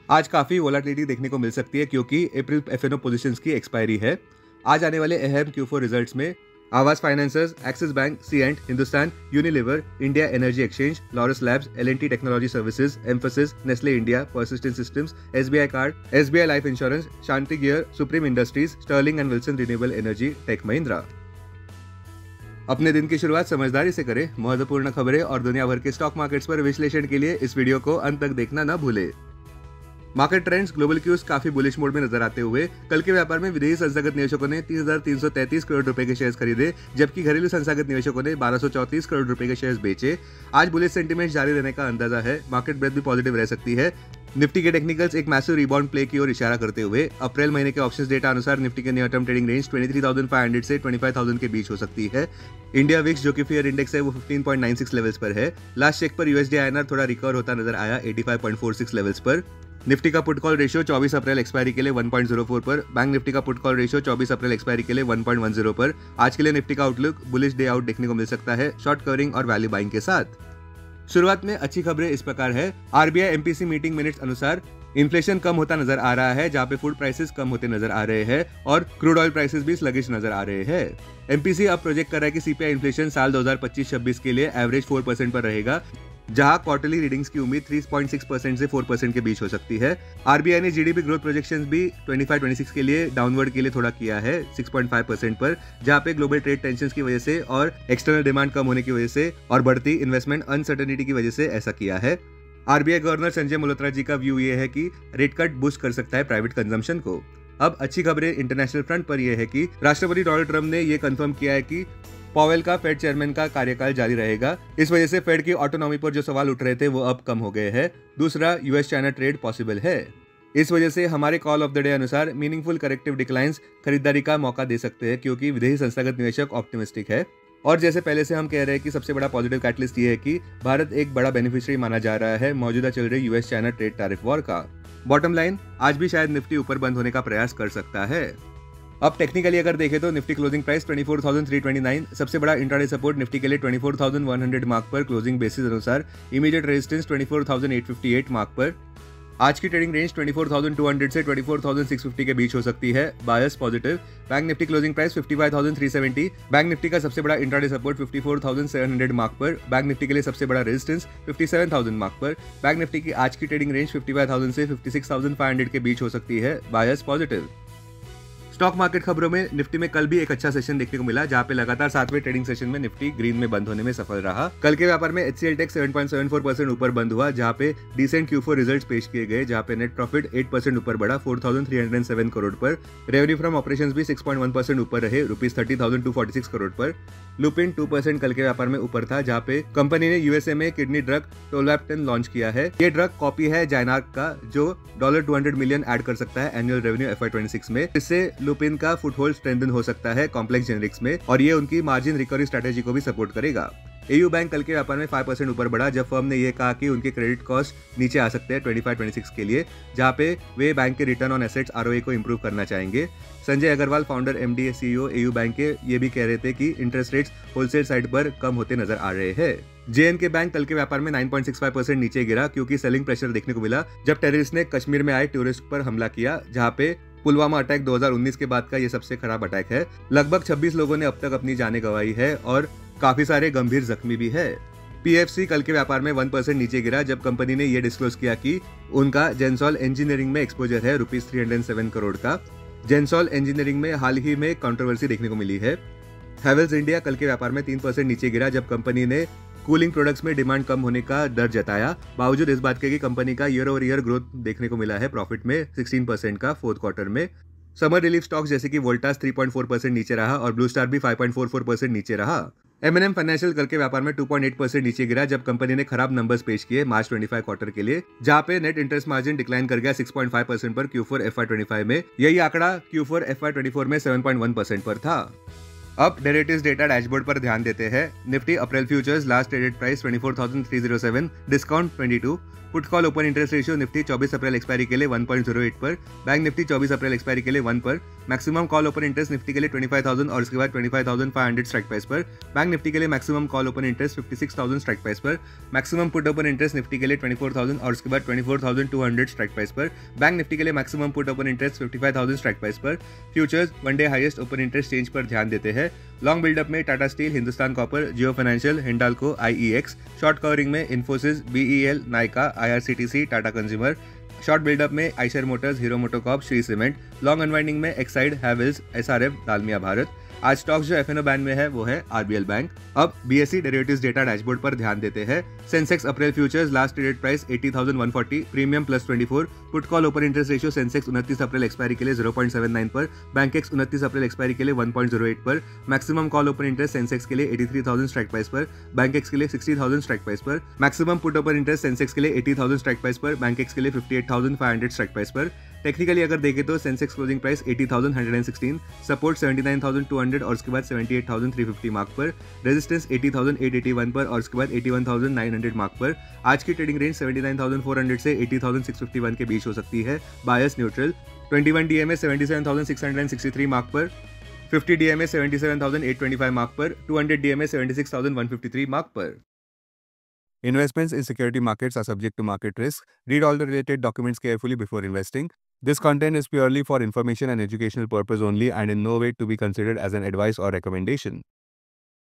आज काफी वोलाटिलिटी देखने को मिल सकती है क्योंकि अप्रैल एफएनओ पोजीशंस की एक्सपायरी है। आज आने वाले अहम Q4 रिजल्ट्स में Aavas financiers, Axis bank, Cyient, Hindustan, Unilever, India energy exchange, Laurus labs, L&T technology services, Mphasis, Nestle India, persistent systems, SBI card, SBI life insurance, Shanti gear, supreme industries, sterling and Wilson renewable energy, tech Mahindra. अपने दिन की शुरुआत समझदारी से करें। महत्वपूर्ण खबरें और दुनिया भर के स्टॉक मार्केट्स पर विश्लेषण के लिए इस वीडियो को अंत तक देखना न भूले। मार्केट ट्रेंड्स ग्लोबल क्यूज काफी बुलिश मोड में नजर आते हुए कल के व्यापार में विदेशी संस्थागत निवेशकों ने 30,333 करोड़ रुपए के शेयर्स खरीदे, जबकि घरेलू संस्थागत निवेशकों ने 1234 करोड़ रुपए के शेयर्स बेचे। आज बुलिश सेंटीमेंट जारी रहने का अंदाजा है। मार्केट ब्रेथ भी पॉजिटिव रह सकती है। निफ्टी के टेक्निकल्स एक मैसिव रिबाउंड प्ले की ओर इशारा करते हुए अप्रैल महीने के ऑप्शंस डेटा अनुसार निफ्टी के नियर टर्म ट्रेडिंग रेंज 23,500 से 25,000 के बीच हो सकती है। इंडिया विक्स जो कि फियर इंडेक्स है वो 15.96 लेवल्स पर है। लास्ट चेक पर यूएसडी आईएनआर थोड़ा रिकवर होता नजर आया 85.46 लेवल्स पर। निफ्टी का put call ratio 24 April expiry के लिए 1.04 पर। बैंक निफ्टी का put call ratio 24 April expiry के लिए 1.10 पर। आज के लिए निफ्टी का आउटलुक बुलिश डे आउट देखने को मिल सकता है, शॉर्ट कवरिंग और वैल्यू बाइंग के साथ। शुरुआत में अच्छी खबरें इस प्रकार है। आरबीआई एमपीसी मीटिंग मिनट्स अनुसार इन्फ्लेशन कम होता नजर आ रहा है, जहां पे फूड प्राइसेस कम होते नजर आ रहे हैं और क्रूड ऑयल प्राइसेस भी स्लगिश नजर आ रहे हैं। एमपीसी अब प्रोजेक्ट कर रहा है कि सीपीआई इन्फ्लेशन साल 2025-26 के लिए एवरेज 4% पर रहेगा, जहां क्वार्टरली रीडिंग्स की उम्मीद 3.6% से 4% के बीच हो सकती है। आरबीआई ने जीडीपी ग्रोथ प्रोजेक्शंस भी 25-26 के लिए डाउनवर्ड के लिए थोड़ा किया है 6.5% पर, जहां पे ग्लोबल ट्रेड टेंशंस की वजह से और एक्सटर्नल डिमांड कम होने की वजह से और बढ़ती इन्वेस्टमेंट अनसर्टेनिटी की वजह से ऐसा किया है। आरबीआई गवर्नर संजय मल्होत्रा जी का व्यू ये है कि रेट कट बूस्ट कर सकता है प्राइवेट कंजम्पशन को। अब अच्छी खबरें इंटरनेशनल फ्रंट पर यह है कि राष्ट्रपति डोनाल्ड ट्रंप ने यह कंफर्म किया है कि पॉवेल का फेड चेयरमैन का कार्यकाल जारी रहेगा। इस वजह से फेड की ऑटोनॉमी पर जो सवाल उठ रहे थे वो अब कम हो गए हैं। दूसरा, यूएस चाइना ट्रेड पॉसिबल है। इस वजह से हमारे कॉल ऑफ द डे अनुसार मीनिंगफुल करेक्टिव डिक्लाइंस खरीदारी का मौका दे सकते हैं, क्योंकि विदेशी संस्थागत निवेशक ऑप्टिमिस्टिक है। और जैसे पहले से हम कह रहे हैं कि सबसे बड़ा पॉजिटिव कैटलिस्ट ये है कि भारत एक बड़ा बेनिफिशियरी माना जा रहा है मौजूदा चल रही US China trade tariff war का। बॉटम लाइन, आज भी शायद निफ्टी ऊपर बंद होने का प्रयास कर सकता है। अब टेक्निकली अगर देखें तो निफ्टी क्लोजिंग प्राइस 24,329, सबसे बड़ा इंट्राडे सपोर्ट निफ्टी के लिए 24,100 मार्क पर क्लोजिंग बेसिस अनुसार, इमीडिएट रेजिस्टेंस 24,858 मार्क पर। आज की ट्रेडिंग रेंज 24,200 से 24,650 के बीच हो सकती है, bias positive. Bank Nifty closing price 55,370, bank Nifty का सबसे बड़ा इंट्राडे सपोर्ट 54,700 मार्क पर, बैंक निफ्टी के लिए सबसे बड़ा रेजिस्टेंस 57,000 मार्क पर। बैंक निफ्टी की आज की ट्रेडिंग रेंज 55,000 से 56,500 के बीच हो सकती है, बायस पॉजिटिव। स्टॉक मार्केट खबरों में निफ्टी में कल भी एक अच्छा सेशन देखने को मिला, जहां पे लगातार 7वें ट्रेडिंग सेशन में निफ्टी ग्रीन में बंद होने में सफल रहा। कल के व्यापार में HCL टेक 7.74% ऊपर बंद हुआ, जहां पे डिसेंट Q4 रिजल्ट्स पेश किए गए, जहां पे नेट प्रॉफिट 8% ऊपर बढ़ा 4,307 करोड़ पर। रेवेन्यू फ्रॉम ऑपरेशंस भी 6.1% ऊपर रहे रुपीज 30,246 करोड़ पर। लुपिन 2% कल के व्यापार में ऊपर था, जहां पे कंपनी ने यूएसए में किडनी ड्रग टोलैप्टन लॉन्च किया है। ये ड्रग कॉपी है जाइनार्क का, जो $200 मिलियन ऐड कर सकता है एनुअल रेवेन्यू FY26 में। इससे लुपिन का फुटहोल्ड स्ट्रेंथन हो सकता है कॉम्प्लेक्स जेनरिक्स में, और ये उनकी मार्जिन रिकवरी स्ट्रेटेजी को भी सपोर्ट करेगा। एयू बैंक कल के व्यापार में 5% ऊपर बढ़ा, जब फर्म ने यह कहा कि उनके क्रेडिट कॉस्ट नीचे आ सकते हैं 25-26 के लिए, जहां पे वे बैंक के रिटर्न ऑन एसेट्स ROE को इंप्रूव करना चाहेंगे। Sanjay Agarwal, founder MD CEO AU bank के, ये भी कह रहे थे कि इंटरेस्ट रेट्स होलसेल साइड पर कम होते नजर आ रहे हैं। JNK बैंक कल के व्यापार में 9.65% नीचे गिरा, क्योंकि सेलिंग प्रेशर देखने को मिला जब टेररिस्ट ने कश्मीर में आए टूरिस्ट पर हमला किया, जहां पे पुलवामा अटैक 2019 के बाद का ये सबसे खराब अटैक है। लगभग 26 लोगों ने अब तक अपनी जानें गंवाई है और काफी सारे गंभीर जख्मी भी है। PFC कल के व्यापार में 1% नीचे गिरा, जब कंपनी ने यह डिस्क्लोज किया कि उनका जेंसॉल इंजीनियरिंग में एक्सपोजर है रुपीज 307 करोड़ का। जेंसॉल इंजीनियरिंग में हाल ही में कंट्रोवर्सी देखने को मिली है। हैवेल्स इंडिया कल के व्यापार में 3% नीचे गिरा, जब कंपनी ने कूलिंग प्रोडक्ट्स में डिमांड कम होने का डर जताया। बावजूद इस बात के कि कंपनी का ईयर ओवर ईयर ग्रोथ देखने को मिला है प्रॉफिट में 16% का फोर्थ क्वार्टर में। समर रिलीफ स्टॉक्स जैसे कि वोल्टास 3.4% नीचे रहा और ब्लू स्टार भी 5.44% नीचे रहा। M&M फाइनेंशियल कल के व्यापार में 2.8% नीचे गिरा, जब कंपनी ने खराब नंबर्स पेश किए मार्च 25 क्वार्टर के लिए, जहां पे नेट इंटरेस्ट मार्जिन डिक्लाइन कर गया 6.5% पर Q4 FY25 में। यही आंकड़ा Q4 FY24 में 7.1% पर था। अब डेरिवेटिव्स डेटा डैशबोर्ड पर ध्यान देते हैं। Nifty April futures last traded price 24,307, discount 22। Put call open interest ratio Nifty 24 April expiry के लिए 1.08 पर, बैंक निफ्टी 24 अप्रैल एक्सपायरी के लिए 1 पर, maximum call open interest Nifty के लिए 25,000 और उसके बाद 25,500 स्ट्राइक प्राइस पर, बैंक निफ्टी के लिए maximum call open interest 56,000 strike price पर, maximum put open interest Nifty के लिए 24,000 और उसके बाद 24,200 स्ट्राइक प्राइस पर, बैंक निफ्टी के लिए maximum put open interest 55,000 strike price पर। Futures one day highest open interest change पर ध्यान देते हैं। लॉन्ग बिल्डअप में Tata steel, Hindustan copper, Jio financial, Hindalco, IEX. Short covering में Infosys, BEL, Nykaa, IRCTC, Tata consumer. Short buildup में Eicher motors, Hero MotoCorp, Shree cement. Long unwinding में Exide, Havells, SRF, Dalmia Bharat. आज स्टॉक्स जो एफएनओ बैंड में है वो है आरबीएल बैंक। अब बीएसई डेरिवेटिव्स डेटा डैशबोर्ड पर ध्यान देते हैं। Sensex April futures last traded price 80,140, premium +24। Put call open interest ratio Sensex 29 अप्रैल एक्सपायरी के लिए 0.79 पर, बैंकेक्स 29 अप्रैल एक्सपायरी के लिए 1.08 पर, maximum call open interest Sensex के लिए 83,000 स्ट्राइक प्राइस पर, बैंकेक्स के लिए 60,000 स्ट्राइक प्राइस पर, maximum put open interest Sensex के लिए 80,000 स्ट्राइक प्राइस पर, बैंकेक्स के लिए 58,500 स्ट्राइक प्राइस पर। टेक्निकली अगर देखें तो सेंसेक्स क्लोजिंग प्राइस 80,116, सपोर्ट 79,200 और उसके बाद 78,350 मार्क पर, रेजिस्टेंस 80,881 पर और उसके बाद 81,900 मार्क पर। आज की ट्रेडिंग रेंज 79,400 से 80,651 के बीच हो सकती है। बायस न्यूट्रल। 21 डीएमए 77,663 मार्क पर, 50 डीएमए 77,825 मार्क पर, 200 डीएमए 76,153 मार्क पर। Investments in security markets are subject to market risk. Read all the related documents carefully before investing. This content is purely for information and educational purpose only and in no way to be considered as an advice or recommendation.